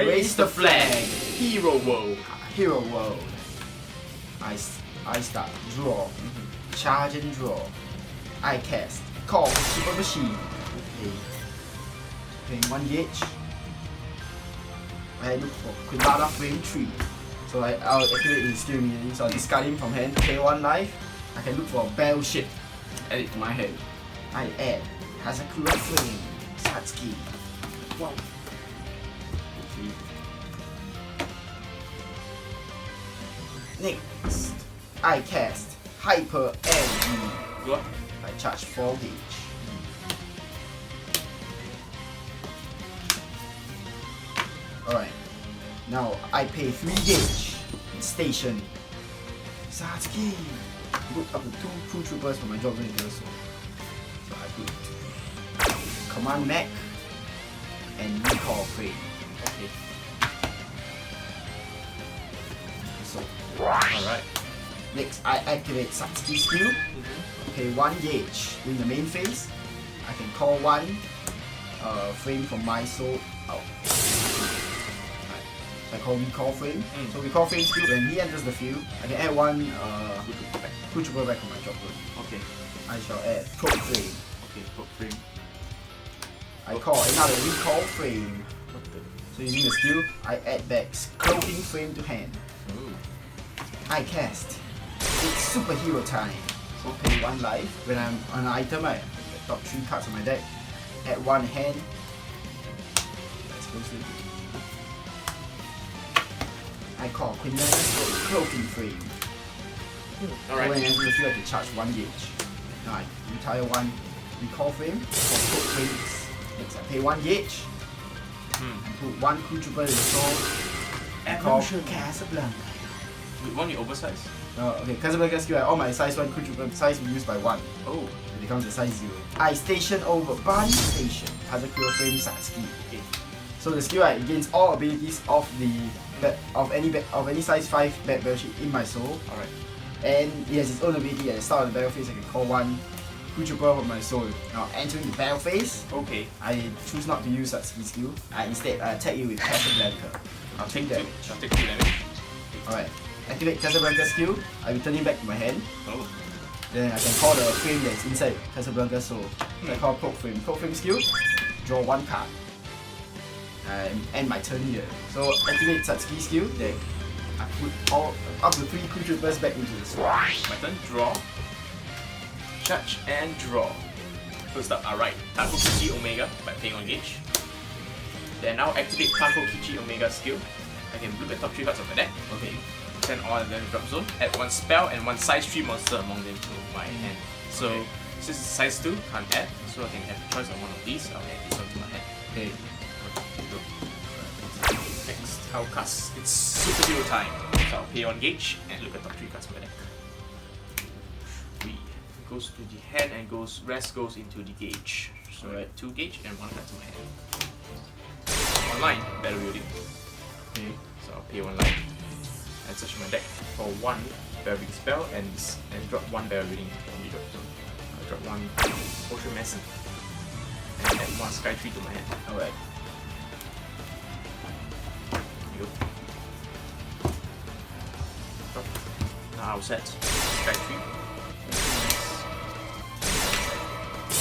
Raise the flag. Hero World. Hero World. I start. Draw. Charge and draw. I cast. Call Super Machine. Okay. Paying 1 gauge. I look for Quintana Frame 3. So I'll activate his skill immediately. So I'll discard him from hand. Pay 1 life. I can look for a bell ship. Add it to my hand. I add Hazakura Frame. Satsuki. Wow. Next, I cast Hyper Energy. What? I charge 4 gauge. Alright, now I pay 3 gauge in station. Satsuki. Put up to 2 crew troopers for my job zone also. So I put Command Mech and Recall Frame. Okay. So, Alright. next I activate Satsuki skill. Okay, 1 gauge in the main phase. I can call 1 frame from my soul out. I call Recall Frame. So Recall Frame skill, when he enters the field, I can add 1 crew trooper back from my job zone. Okay. I shall add Probe Frame. Okay, Probe Frame. I call another Recall Frame. What the? So using the skill, I add back Cloaking Frame to hand. Ooh. I cast. It's superhero time. So pay 1 life. When I'm on an item, I top 3 cards on my deck. Add 1 hand. Explosive. I call Quintana Cloaking Frame. Alright. When I enter the field, I can charge 1 gauge. Now I retire 1 Recall Frame for Probe Frames. Next, I pay 1 gauge. And put 1 crew trooper in the soul. I call Cassa Blanca. Would one be oversized? Okay, Cassa Blanca skill, all my size 1 crew trooper size reduced by 1. Oh. It becomes a size 0. I station over Buddy Station. Hazakura Frame Satsuki. Okay. So the skill, it gains all abilities of any size 5 bad battleship in my soul. Alright. And it has its own ability. At the start of the battle phase, I can call 1 crew trooper from my soul. Now entering the battle phase, Okay. I choose not to use Satsuki skill. I instead attack you with Cassa Blanca. I'll take damage. I'll take 2 damage. Alright. Activate Cassa Blanca skill. I return it back to my hand. Oh. Then I can call the frame that's inside Cassa Blanca soul. I call Probe Frame. Probe Frame skill. Draw 1 card. And end my turn here. So activate Satsuki skill. Then I put up to 3 crew troopers back into the soul. My turn, draw. Charge and draw. First up, alright. Taco Kichi Omega by paying 1 gauge. Then now activate Taco Kichi Omega skill. I can look at top 3 cards of my deck. Okay. Send all and then drop zone. Add 1 spell and 1 size 3 monster among them to my hand. So since it's size 2, can't add. So I can have a choice on one of these. I'll add this one to my hand. Okay. Next, I'll cast. It's superhero time. So I'll pay 1 gauge and look at top 3 cards of my deck. 3 goes to the hand and rest goes into the gauge. So I add 2 gauge and 1 card to my hand. Online, battle building. Okay. So I'll pay 1 life and search my deck for 1 battle building spell and drop 1 battle building from the drop zone. I'll drop 1 Ocean Massive and add 1 Sky Tree to my hand. Alright. Here we go. Drop. Now I'll set Sky Tree.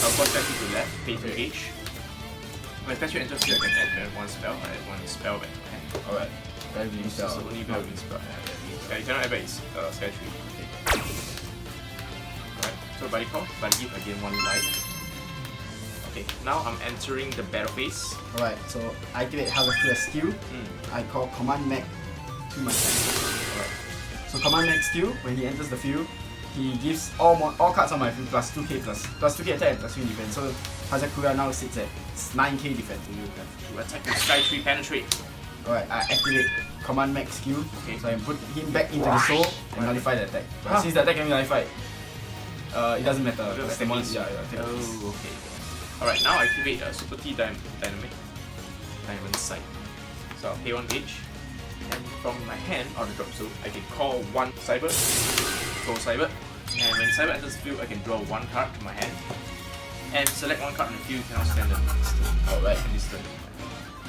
I'll put Sky Tree to left, pay 2 gauge. When Sky Tree enters here, I can add 1 spell. I add 1 spell back to my hand. Alright. Very good So spell. only battle building spell. I cannot add back Sky Tree. Okay. Alright, so Buddy call. Buddy give again 1 life. Okay, now I'm entering the battle phase. Alright, so I activate Hazakura skill. I call Command Mech to my hand. Alright. So Command Mech skill, when he enters the field, he gives all cards on my field plus 2k plus 2k attack and plus 3 defense. So Hazakura now sits at 9k defense. To attack with Sky Tree Penetrate. Alright, I activate Command Mech skill. Okay. So I can put him back into the soul and nullify the attack. But since the attack can be nullified, it doesn't matter. Because Like the monster, monster. yeah, Oh, okay. Alright, now I activate Super T Diamond Sight. So I'll pay 1 gauge. And from my hand, on the drop zone, I can call 1 Cyber, go Cyber. And when Cyber enters the field, I can draw 1 card to my hand. And select 1 card on the field, you cannot stand the next turn. Alright. And this turn.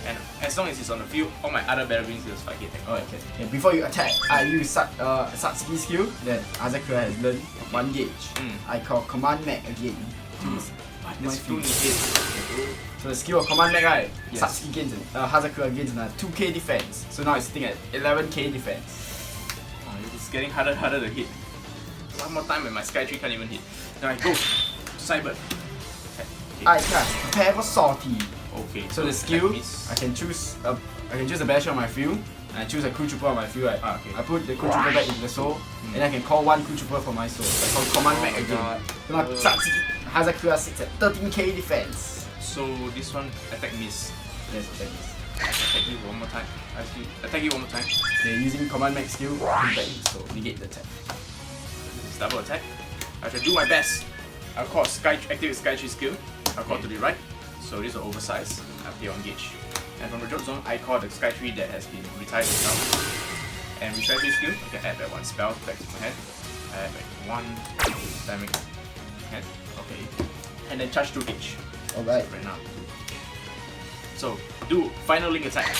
And as long as it's on the field, all my other battle rings deals 5k attack. Alright, okay. Before you attack, I use Satsuki skill that Hazakura has learned. 1 gauge. I call Command Mag again. This two negates. So the skill of Command Mag, right? Yes. Satsuki gains, Hazakura gains another 2k defense. So now it's sitting at 11k defense. Oh, it's getting harder and harder to hit. One more time and my Sky Tree can't even hit. Then I go. Cyber. Okay. I cast Prepare for Salty. Okay. So the skill, miss. I can choose a Basher on my field, and I choose a Crew Trooper on my field, right? Okay. I put the Crew Trooper back into the soul, and I can call 1 Crew Trooper for my soul. So I call Command Mag again. So now Satsuki, Hazakura sits at 13k defense. So this one attack miss. Yes, attack miss. Attack you one more time. Attack you one more time. They're using Command Mag skill, put it back in, so negate the attack. It's double attack. I shall do my best. I'll call activate Sky Tree skill. I'll call to the right. So this is oversized. I play on gauge. And from the drop zone, I call the Sky Tree that has been retired itself. And with Sky Tree skill, I can add that 1 spell back to my hand. I add back 1 damage hand. Okay. And then charge 2 gauge. Alright. Right now. So do final link attack.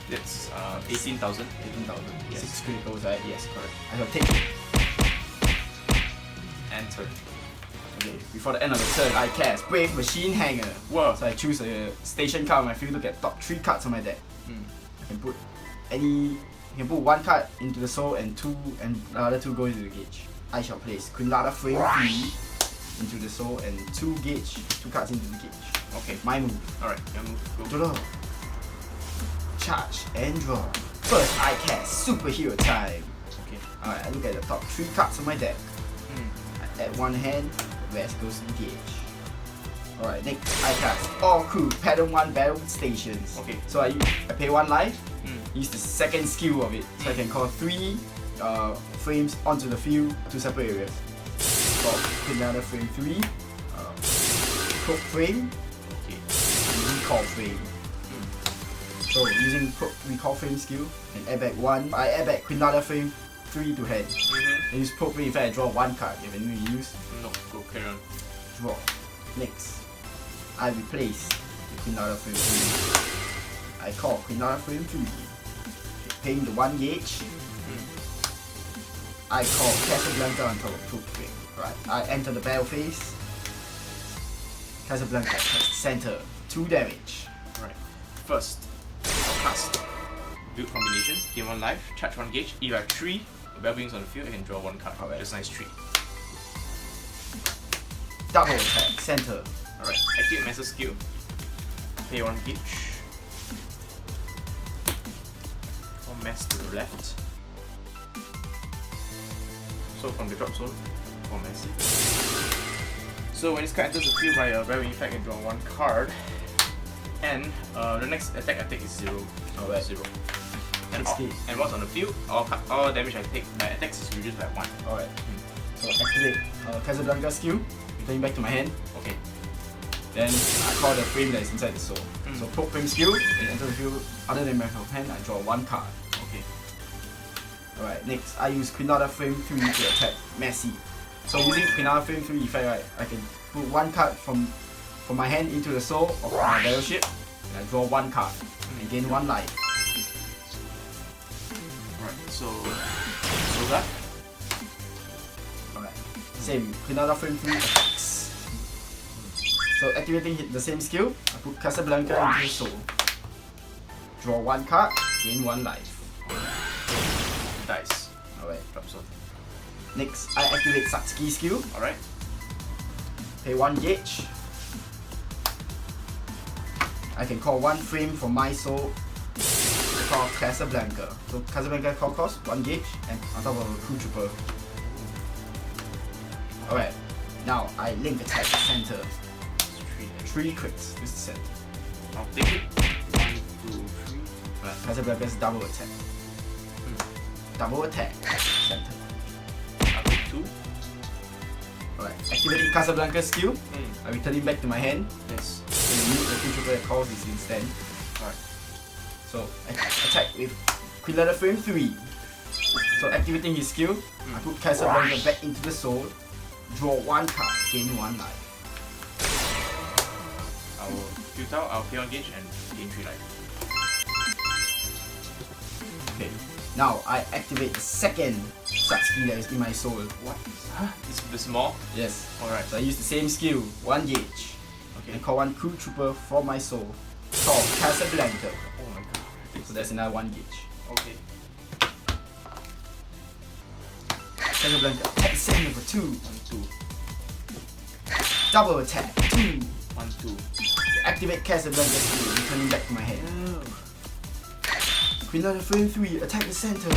That's 18,000. 18,000. Yes. 6 criticals, right? Yes, correct. I shall take it. And turn. Okay, before the end of the turn, I cast Brave Machine Hanger. Whoa. So I choose a station card on my field to get top 3 cards on my deck. I can put you can put 1 card into the soul and the other 2 go into the gauge. I shall place Quinlada Frame 3 into the soul and 2 cards into the gauge. Okay. My move. Alright, your move. Go. Draw. Charge and draw. First I cast Superhero Time. Okay. Alright, I look at the top 3 cards on my deck. I add 1 hand, the rest goes to the gauge. Alright, next I cast All Crew Pattern 1 Battle Stations. Okay. So I pay 1 life, use the second skill of it. So I can call 3 frames onto the field, 2 separate areas. Call another frame 3, proc frame, Okay. and recall frame. So using recall frame skill and add back 1, I add back Quinlada frame 3 to hand. I use proc frame if I draw 1 card. If anything to use, No, go carry on. draw. Next, I replace the Quinlada frame 3. I call Quinlada frame 3. Paying the 1 gauge. I call Cassa Blanca on top of proc frame. Right, I enter the battle phase. Cassa Blanca center 2 damage. Alright. First, I'll cast build combination, gain 1 life, charge 1 gauge. If I have 3 battle wings on the field, I can draw 1 card. Alright. Just nice 3. Double attack center. Alright, activate master skill. Pay 1 gauge. 1 mass to the left. So from the drop zone, 4 massive. So when this card enters the field by a very effect, I can draw 1 card. And the next attack I take is 0. Alright. 0. Next game. And what's on the field, all damage I take, my attacks is reduced by 1. Alright. So activate Cassa Blanca skill, returning back to my hand. Okay. Then I call the frame that is inside the soul. So proc frame skill, and enter the field other than my hand, I draw 1 card. Okay. Alright, next I use Quinlada frame 3 to attack Messi. So using Quinlada frame 3 effect, right, I can put 1 card from my hand into the soul of my battleship, and I draw 1 card and gain 1 life. Alright, so that. Alright, same Quinlada frame 3 attacks. So activating the same skill, I put Cassa Blanca into the soul. Draw 1 card, gain 1 life. Dice. Alright. Drop zone. Next, I activate Satsuki skill. Alright. Pay 1 gauge. I can call 1 frame from my soul to call Cassa Blanca. So Cassa Blanca call cost 1 gauge and on top of a Crew Trooper. Alright, now I link attack center. 3 crits. This is the center. I'll take it. 1, 2, 3. Right, Cassa Blanca's double attack. Double attack center. I'll take 2. Alright, activating Cassa Blanca's skill. I return it back to my hand. Yes. So the new Crew Trooper that calls is instant. Alright. So attack with Quinlada frame 3. So activating his skill, I put Cassa Blanca back into the soul, draw 1 card, gain 1 life. I will futile, I'll pay on gauge and gain 3 life. Okay. Now I activate the second Satsuki that is in my soul. What? Huh? This more? Yes. Alright. So I use the same skill, 1 gauge. Okay. And call one crew trooper from my soul. Called Cassa Blanca. Oh my god. So that's another 1 gauge. Okay. Cassa Blanca, attack send number 2. 1, 2. Double attack, 2. 1, 2. Activate Cassa Blanca skill, returning back to my hand. Queen Frame 3, attack the center.